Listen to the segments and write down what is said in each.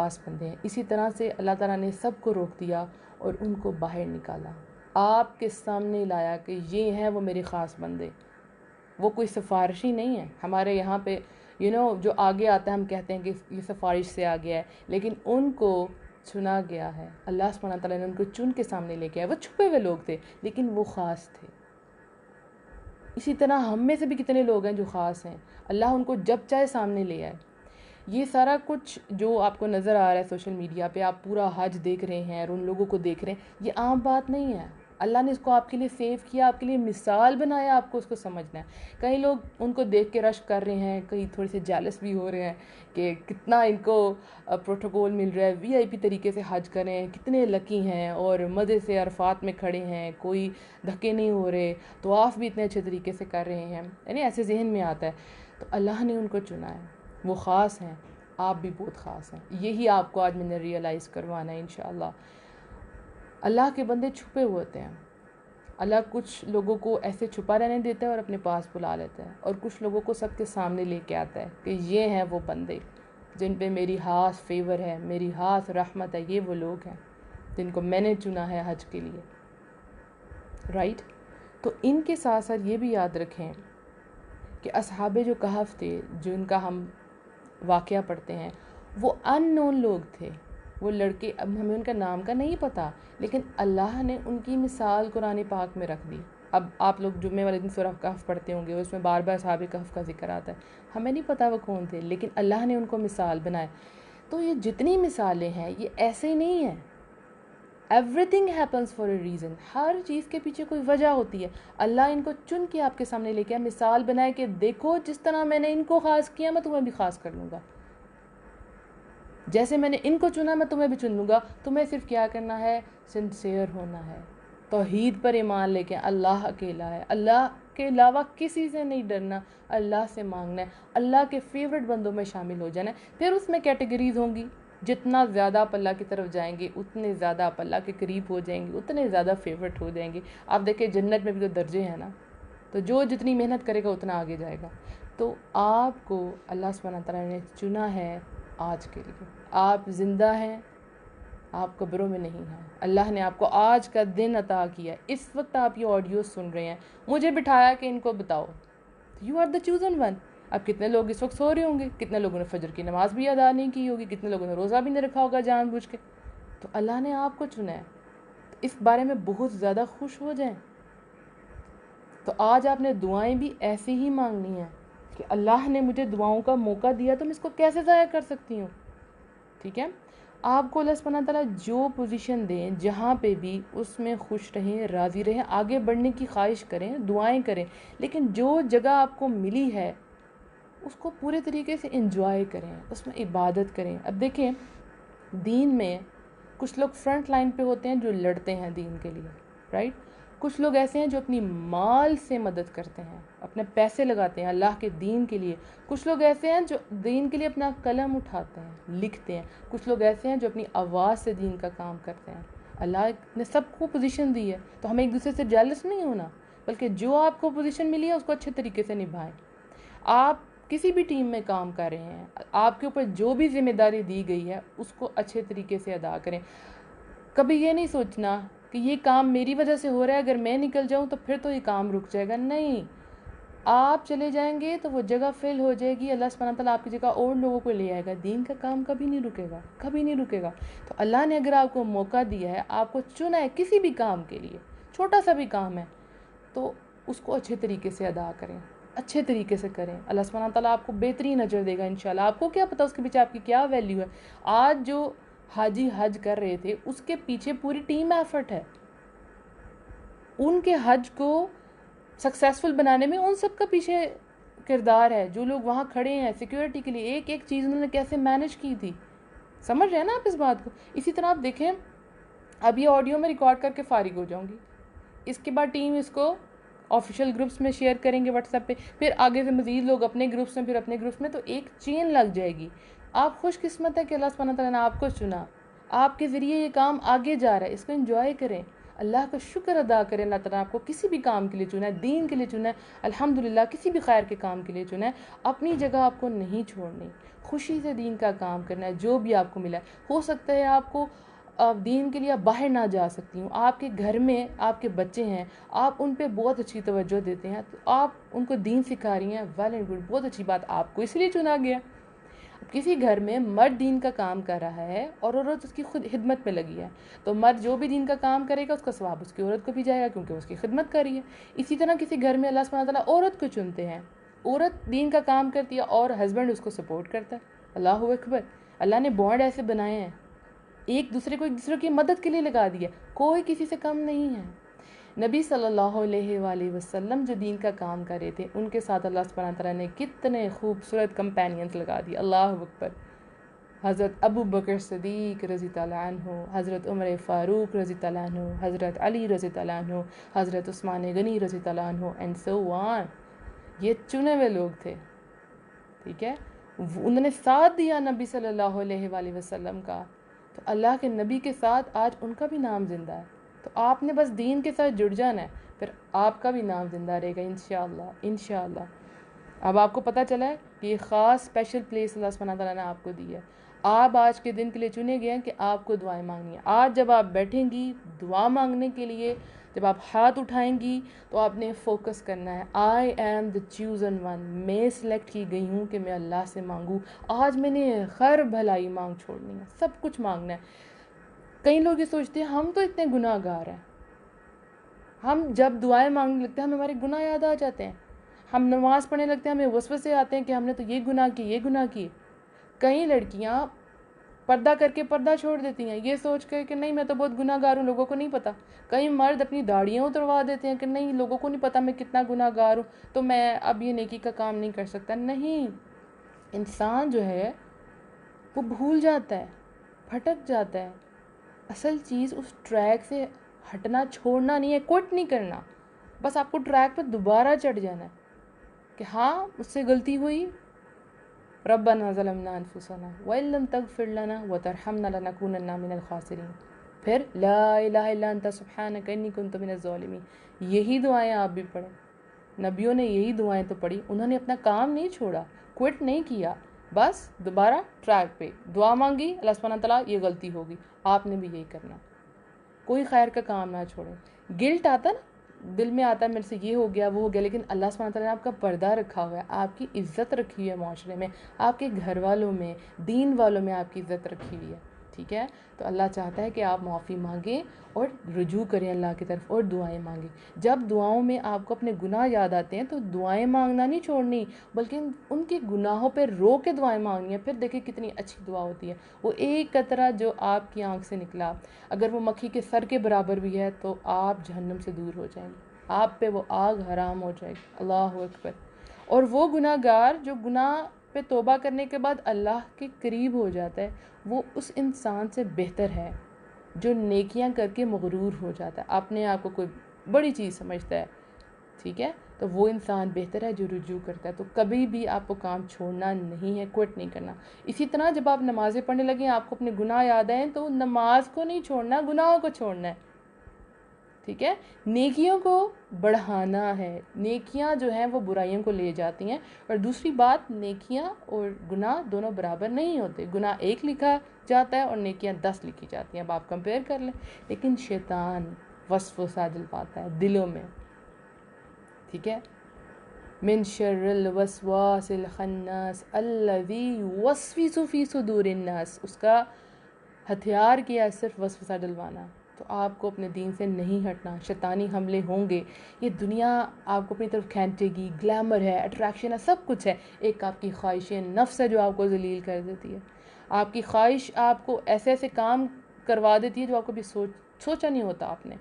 خاص بندے ہیں. اسی طرح سے اللہ تعالیٰ نے سب کو روک دیا اور ان کو باہر نکالا, آپ کے سامنے لایا کہ یہ ہیں وہ میرے خاص بندے. وہ کوئی سفارشی نہیں ہے. ہمارے یہاں پہ جو آگے آتا ہے ہم کہتے ہیں کہ یہ سفارش سے آ گیا ہے, لیکن ان کو چنا گیا ہے. اللہ سبحانہ تعالیٰ نے ان کو چن کے سامنے لے کے آیا. وہ چھپے ہوئے لوگ تھے لیکن وہ خاص تھے. اسی طرح ہم میں سے بھی کتنے لوگ ہیں جو خاص ہیں, اللہ ان کو جب چاہے سامنے لے آئے. یہ سارا کچھ جو آپ کو نظر آ رہا ہے سوشل میڈیا پہ, آپ پورا حج دیکھ رہے ہیں اور ان لوگوں کو دیکھ رہے ہیں, یہ عام بات نہیں ہے. اللہ نے اس کو آپ کے لیے سیو کیا, آپ کے لیے مثال بنایا, آپ کو اس کو سمجھنا ہے. کئی لوگ ان کو دیکھ کے رشک کر رہے ہیں, کئی تھوڑے سے جیلس بھی ہو رہے ہیں کہ کتنا ان کو پروٹوکول مل رہا ہے, وی آئی پی طریقے سے حج کریں, کتنے لکی ہیں اور مزے سے عرفات میں کھڑے ہیں, کوئی دھکے نہیں ہو رہے, طواف بھی اتنے اچھے طریقے سے کر رہے ہیں. یعنی ایسے ذہن میں آتا ہے. تو اللہ نے ان کو چنا ہے, وہ خاص ہیں, آپ بھی بہت خاص ہیں. یہی آپ کو آج میں نے ریئلائز کروانا ہے انشاءاللہ. اللہ کے بندے چھپے ہوتے ہیں. اللہ کچھ لوگوں کو ایسے چھپا رہنے دیتا ہے اور اپنے پاس بلا لیتا ہے, اور کچھ لوگوں کو سب کے سامنے لے کے آتا ہے کہ یہ ہیں وہ بندے جن پہ میری خاص فیور ہے, میری خاص رحمت ہے. یہ وہ لوگ ہیں جن کو میں نے چنا ہے حج کے لیے, رائٹ. تو ان کے ساتھ ساتھ یہ بھی یاد رکھیں کہ اصحاب جو کہف تھے, جن کا ہم واقعہ پڑھتے ہیں, وہ ان نون لوگ تھے. وہ لڑکے, اب ہمیں ان کا نام کا نہیں پتہ, لیکن اللہ نے ان کی مثال قرآن پاک میں رکھ دی. اب آپ لوگ جمعے والے دن سورہ کہف پڑھتے ہوں گے, اس میں بار بار اصحاب کہف کا ذکر آتا ہے. ہمیں نہیں پتہ وہ کون تھے, لیکن اللہ نے ان کو مثال بنایا. تو یہ جتنی مثالیں ہیں یہ ایسے ہی نہیں ہیں. Everything happens for a reason. ہر چیز کے پیچھے کوئی وجہ ہوتی ہے. اللہ ان کو چن کے آپ کے سامنے لے کے آیا, مثال بنائے کہ دیکھو جس طرح میں نے ان کو خاص کیا میں تمہیں بھی خاص کر لوں گا. جیسے میں نے ان کو چنا میں تمہیں بھی چن لوں گا. تمہیں صرف کیا کرنا ہے, سنسیئر ہونا ہے, توحید پر ایمان لے کے اللہ اکیلا ہے, اللہ کے علاوہ کسی سے نہیں ڈرنا, اللہ سے مانگنا ہے, اللہ کے فیورٹ بندوں میں شامل ہو جانا ہے. پھر اس میں کیٹیگریز ہوں گی. جتنا زیادہ آپ اللہ کی طرف جائیں گے اتنے زیادہ آپ اللہ کے قریب ہو جائیں گے, اتنے زیادہ فیورٹ ہو جائیں گے. آپ دیکھیں جنت میں بھی تو درجے ہیں نا, تو جو جتنی محنت کرے گا اتنا آگے جائے گا. تو آپ کو اللہ سبحانہ تعالیٰ نے چنا ہے آج کے لیے. آپ زندہ ہیں, آپ قبروں میں نہیں ہیں. اللہ نے آپ کو آج کا دن عطا کیا. اس وقت آپ یہ آڈیو سن رہے ہیں, مجھے بٹھایا کہ ان کو بتاؤ. You are the chosen one. اب کتنے لوگ اس وقت سو رہے ہوں گے, کتنے لوگوں نے فجر کی نماز بھی ادا نہیں کی ہوگی, کتنے لوگوں نے روزہ بھی نہیں رکھا ہوگا جان بوجھ کے. تو اللہ نے آپ کو چنا ہے, تو اس بارے میں بہت زیادہ خوش ہو جائیں. تو آج آپ نے دعائیں بھی ایسی ہی مانگنی ہیں کہ اللہ نے مجھے دعاؤں کا موقع دیا تو میں اس کو کیسے ضائع کر سکتی ہوں. ٹھیک ہے, آپ کو اللہ سبحانہ تعالیٰ جو پوزیشن دیں, جہاں پہ بھی اس میں خوش رہیں, راضی رہیں, آگے بڑھنے کی خواہش کریں, دعائیں کریں, لیکن جو جگہ آپ کو ملی ہے اس کو پورے طریقے سے انجوائے کریں, اس میں عبادت کریں. اب دیکھیں دین میں کچھ لوگ فرنٹ لائن پہ ہوتے ہیں جو لڑتے ہیں دین کے لیے, رائٹ. کچھ لوگ ایسے ہیں جو اپنی مال سے مدد کرتے ہیں, اپنے پیسے لگاتے ہیں اللہ کے دین کے لیے. کچھ لوگ ایسے ہیں جو دین کے لیے اپنا قلم اٹھاتے ہیں, لکھتے ہیں. کچھ لوگ ایسے ہیں جو اپنی آواز سے دین کا کام کرتے ہیں. اللہ نے سب کو پوزیشن دی ہے, تو ہمیں ایک دوسرے سے جیلس نہیں ہونا, بلکہ جو آپ کو پوزیشن ملی ہے اس کو اچھے طریقے سے نبھائیں. آپ کسی بھی ٹیم میں کام کر رہے ہیں, آپ کے اوپر جو بھی ذمہ داری دی گئی ہے اس کو اچھے طریقے سے ادا کریں. کبھی یہ نہیں سوچنا کہ یہ کام میری وجہ سے ہو رہا ہے, اگر میں نکل جاؤں تو پھر تو یہ کام رک جائے گا. نہیں, آپ چلے جائیں گے تو وہ جگہ فل ہو جائے گی, اللہ سبحانہ تعالیٰ آپ کی جگہ اور لوگوں کو لے آئے گا. دین کا کام کبھی نہیں رکے گا, کبھی نہیں رکے گا. تو اللہ نے اگر آپ کو موقع دیا ہے, آپ کو چنا ہے کسی بھی کام کے لیے, چھوٹا سا بھی کام ہے, تو اس کو اچھے طریقے سے ادا کریں, اچھے طریقے سے کریں. اللہ سبحانہ تعالیٰ آپ کو بہترین اجر دے گا انشاءاللہ. آپ کو کیا پتہ اس کے پیچھے آپ کی کیا ویلیو ہے. آج جو حاجی حج کر رہے تھے اس کے پیچھے پوری ٹیم ایفرٹ ہے. ان کے حج کو سکسیسفل بنانے میں ان سب کا پیچھے کردار ہے. جو لوگ وہاں کھڑے ہیں سیکیورٹی کے لیے, ایک ایک چیز انہوں نے کیسے مینج کی تھی. سمجھ رہے ہیں نا آپ اس بات کو. اسی طرح آپ دیکھیں, اب یہ آڈیو میں ریکارڈ کر کے فارغ ہو جاؤں گی, اس کے بعد ٹیم اس کو آفیشیل گروپس میں شیئر کریں گے واٹس ایپ پہ, پھر آگے سے مزید لوگ اپنے گروپس میں, پھر اپنے گروپس میں, تو ایک چین لگ جائے گی. آپ خوش قسمت ہے کہ اللہ سبحانہ تعالیٰ نے آپ کو چنا, آپ کے ذریعے یہ کام آگے جا رہا ہے, اس کو انجوائے کریں. اللہ کا شکر ادا کریں اللہ تعالیٰ آپ کو کسی بھی کام کے لیے چنا ہے، دین کے لیے چنا ہے، الحمدللہ کسی بھی خیر کے کام کے لیے چنا ہے، اپنی جگہ آپ کو نہیں چھوڑنی، خوشی سے دین کا کام کرنا ہے جو بھی آپ کو ملا ہے۔ ہو سکتا ہے آپ کو دین کے لیے آپ باہر نہ جا سکتی ہوں، آپ کے گھر میں آپ کے بچے ہیں، آپ ان پہ بہت اچھی توجہ دیتے ہیں، تو آپ ان کو دین سکھا رہی ہیں، ویل اینڈ گڈ، بہت اچھی بات، آپ کو اس لیے چنا گیا۔ کسی گھر میں مرد دین کا کام کر رہا ہے اور عورت اس کی خود خدمت میں لگی ہے، تو مرد جو بھی دین کا کام کرے گا اس کا ثواب اس کی عورت کو بھی جائے گا کیونکہ اس کی خدمت کر رہی ہے۔ اسی طرح کسی گھر میں اللہ سبحانہ تعالیٰ عورت کو چنتے ہیں، عورت دین کا کام کرتی ہے اور ہسبینڈ اس کو سپورٹ کرتا ہے۔ اللہ اکبر، اللہ نے بانڈ ایسے بنائے ہیں، ایک دوسرے کی مدد کے لیے لگا دیا، کوئی کسی سے کم نہیں ہے۔ نبی صلی اللہ علیہ وآلہ وسلم جو دین کا کام کر رہے تھے ان کے ساتھ اللہ سبحانہ تعالیٰ نے کتنے خوبصورت کمپینینز لگا دی، اللہ اکبر۔ حضرت ابو بکر صدیق رضی اللہ عنہ، حضرت عمر فاروق رضی اللہ عنہ، حضرت علی رضی اللہ عنہ، حضرت عثمان غنی رضی اللہ عنہ اینڈ سو آن، یہ چنے ہوئے لوگ تھے، ٹھیک ہے، انہوں نے ساتھ دیا نبی صلی اللہ علیہ وآلہ وسلم کا، تو اللہ کے نبی کے ساتھ آج ان کا بھی نام زندہ ہے، تو آپ نے بس دین کے ساتھ جڑ جانا ہے، پھر آپ کا بھی نام زندہ رہے گا انشاءاللہ انشاءاللہ۔ اب آپ کو پتہ چلا ہے کہ یہ خاص اسپیشل پلیس اللہ سبحانہ تعالیٰ نے آپ کو دی ہے، آپ آج کے دن کے لیے چنے گئے ہیں کہ آپ کو دعائیں مانگنی ہیں۔ آج جب آپ بیٹھیں گی دعا مانگنے کے لیے، جب آپ ہاتھ اٹھائیں گی تو آپ نے فوکس کرنا ہے، I am the chosen one, میں سلیکٹ کی گئی ہوں کہ میں اللہ سے مانگوں، آج میں نے خیر بھلائی مانگ چھوڑنی ہے، سب کچھ مانگنا ہے۔ کئی لوگ یہ سوچتے ہیں ہم تو اتنے گناہ گار ہیں، ہم جب دعائیں مانگنے لگتے ہیں ہمیں ہمارے گناہ یاد آ جاتے ہیں، ہم نماز پڑھنے لگتے ہیں ہمیں وسوسے آتے ہیں کہ ہم نے تو یہ گناہ کی یہ گناہ کی۔ کئی لڑکیاں پردہ کر کے پردہ چھوڑ دیتی ہیں یہ سوچ کر کہ نہیں میں تو بہت گناہ گار ہوں، لوگوں کو نہیں پتہ۔ کئی مرد اپنی داڑھیاں اتروا دیتے ہیں کہ نہیں لوگوں کو نہیں پتہ میں کتنا گناہ گار ہوں تو میں اب یہ نیکی کا کام نہیں کر سکتا۔ نہیں، انسان جو ہے وہ بھول جاتا ہے، پھٹک جاتا ہے، اصل چیز اس ٹریک سے ہٹنا چھوڑنا نہیں ہے، کوئٹ نہیں کرنا، بس آپ کو ٹریک پہ دوبارہ چڑھ جانا ہے کہ ہاں مجھ سے غلطی ہوئی، ربنا ظلمنا انفسنا وان لم تغفر لنا وترحمنا لنکونن من الخاسرین، پھر لا الہ الا انت سبحانک انی کنت من الظالمین۔ یہی دعائیں آپ بھی پڑھیں، نبیوں نے یہی دعائیں تو پڑھی، انہوں نے اپنا کام نہیں چھوڑا، کوئٹ نہیں کیا، بس دوبارہ ٹریک پہ دعا مانگی، اللہ سبحانہ تعالیٰ یہ غلطی ہوگی، آپ نے بھی یہی کرنا، کوئی خیر کا کام نہ چھوڑیں۔ گلٹ آتا نا، دل میں آتا ہے میرے سے یہ ہو گیا وہ ہو گیا، لیکن اللہ سبحانہ تعالیٰ نے آپ کا پردہ رکھا ہوا ہے، آپ کی عزت رکھی ہوئی ہے معاشرے میں، آپ کے گھر والوں میں، دین والوں میں آپ کی عزت رکھی ہوئی ہے، ٹھیک ہے؟ تو اللہ چاہتا ہے کہ آپ معافی مانگیں اور رجوع کریں اللہ کی طرف اور دعائیں مانگیں۔ جب دعاؤں میں آپ کو اپنے گناہ یاد آتے ہیں تو دعائیں مانگنا نہیں چھوڑنی، بلکہ ان کے گناہوں پہ رو کے دعائیں مانگنی ہیں، پھر دیکھیں کتنی اچھی دعا ہوتی ہے۔ وہ ایک قطرہ جو آپ کی آنکھ سے نکلا، اگر وہ مکھی کے سر کے برابر بھی ہے تو آپ جہنم سے دور ہو جائیں گے، آپ پہ وہ آگ حرام ہو جائے گی، اللہ اکبر۔ اور وہ گناہ گار جو گناہ پہ توبہ کرنے کے بعد اللہ کے قریب ہو جاتا ہے، وہ اس انسان سے بہتر ہے جو نیکیاں کر کے مغرور ہو جاتا ہے، اپنے آپ کو کوئی بڑی چیز سمجھتا ہے، ٹھیک ہے؟ تو وہ انسان بہتر ہے جو رجوع کرتا ہے۔ تو کبھی بھی آپ کو کام چھوڑنا نہیں ہے، کوئٹ نہیں کرنا۔ اسی طرح جب آپ نمازیں پڑھنے لگیں آپ کو اپنے گناہ یاد آئیں تو نماز کو نہیں چھوڑنا، گناہوں کو چھوڑنا ہے، ٹھیک ہے؟ نیکیوں کو بڑھانا ہے، نیکیاں جو ہیں وہ برائیوں کو لے جاتی ہیں، اور دوسری بات نیکیاں اور گناہ دونوں برابر نہیں ہوتے، گناہ ایک لکھا جاتا ہے اور نیکیاں 10 لکھی جاتی ہیں، اب آپ کمپیئر کر لیں۔ لیکن شیطان وسوسہ دلواتا ہے دلوں میں، ٹھیک ہے؟ من شر الوسواس الخناس الذی یوسوس فی صدور الناس، اس کا ہتھیار کیا ہے صرف وسوسہ ڈلوانا۔ تو آپ کو اپنے دین سے نہیں ہٹنا، شیطانی حملے ہوں گے، یہ دنیا آپ کو اپنی طرف کھینچے گی، گلیمر ہے، اٹریکشن ہے، سب کچھ ہے، ایک آپ کی خواہش نفس ہے جو آپ کو ذلیل کر دیتی ہے، آپ کی خواہش آپ کو ایسے ایسے کام کروا دیتی ہے جو آپ کو بھی سوچا نہیں ہوتا آپ نے،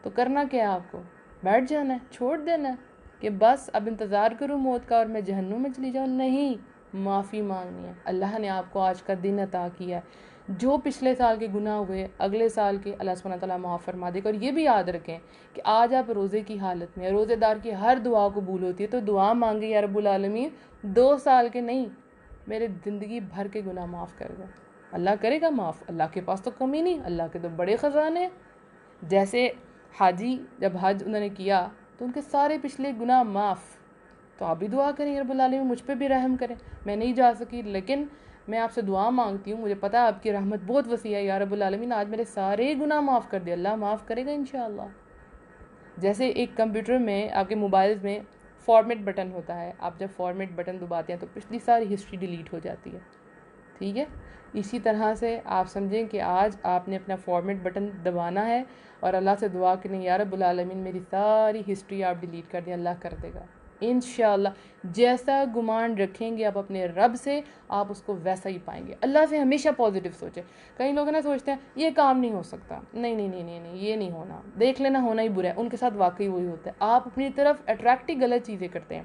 تو کرنا کیا ہے آپ کو؟ بیٹھ جانا ہے، چھوڑ دینا ہے کہ بس اب انتظار کروں موت کا اور میں جہنم میں چلی جاؤں؟ نہیں، معافی مانگنی ہے۔ اللہ نے آپ کو آج کا دن عطا کیا ہے، جو پچھلے سال کے گناہ ہوئے اگلے سال کے اللہ سبحانہ تعالیٰ معاف فرما دے گا۔ اور یہ بھی یاد رکھیں کہ آج آپ روزے کی حالت میں، روزے دار کی ہر دعا قبول ہوتی ہے، تو دعا مانگے یا رب العالمین 2 سال کے نہیں، میرے زندگی بھر کے گناہ معاف کر دو، اللہ کرے گا معاف، اللہ کے پاس تو کمی نہیں، اللہ کے تو بڑے خزانے ہیں۔ جیسے حاجی جب حج انہوں نے کیا تو ان کے سارے پچھلے گناہ معاف. تو آپ بھی دعا کریں یا رب العالمین مجھ پہ بھی رحم کریں. میں نہیں جا سکی لیکن میں آپ سے دعا مانگتی ہوں, مجھے پتہ ہے آپ کی رحمت بہت وسیع ہے یا رب العالمین, آج میرے سارے گناہ معاف کر دے. اللہ معاف کرے گا انشاءاللہ. جیسے ایک کمپیوٹر میں آپ کے موبائلز میں فارمیٹ بٹن ہوتا ہے, آپ جب فارمیٹ بٹن دباتے ہیں تو پچھلی ساری ہسٹری ڈیلیٹ ہو جاتی ہے, ٹھیک ہے. اسی طرح سے آپ سمجھیں کہ آج آپ نے اپنا فارمیٹ بٹن دبانا ہے اور اللہ سے دعا کریں یا رب العالمین میری ساری ہسٹری آپ ڈیلیٹ کر دیں, اللہ کر دے گا انشاءاللہ. جیسا گمان رکھیں گے آپ اپنے رب سے, آپ اس کو ویسا ہی پائیں گے. اللہ سے ہمیشہ پازیٹیو سوچیں. کئی لوگ نا سوچتے ہیں یہ کام نہیں ہو سکتا, نہیں نہیں نہیں نہیں نہیں, یہ نہیں ہونا, دیکھ لینا ہونا ہی برا ہے. ان کے ساتھ واقعی وہی ہوتا ہے. آپ اپنی طرف اٹریکٹ ہی غلط چیزیں کرتے ہیں.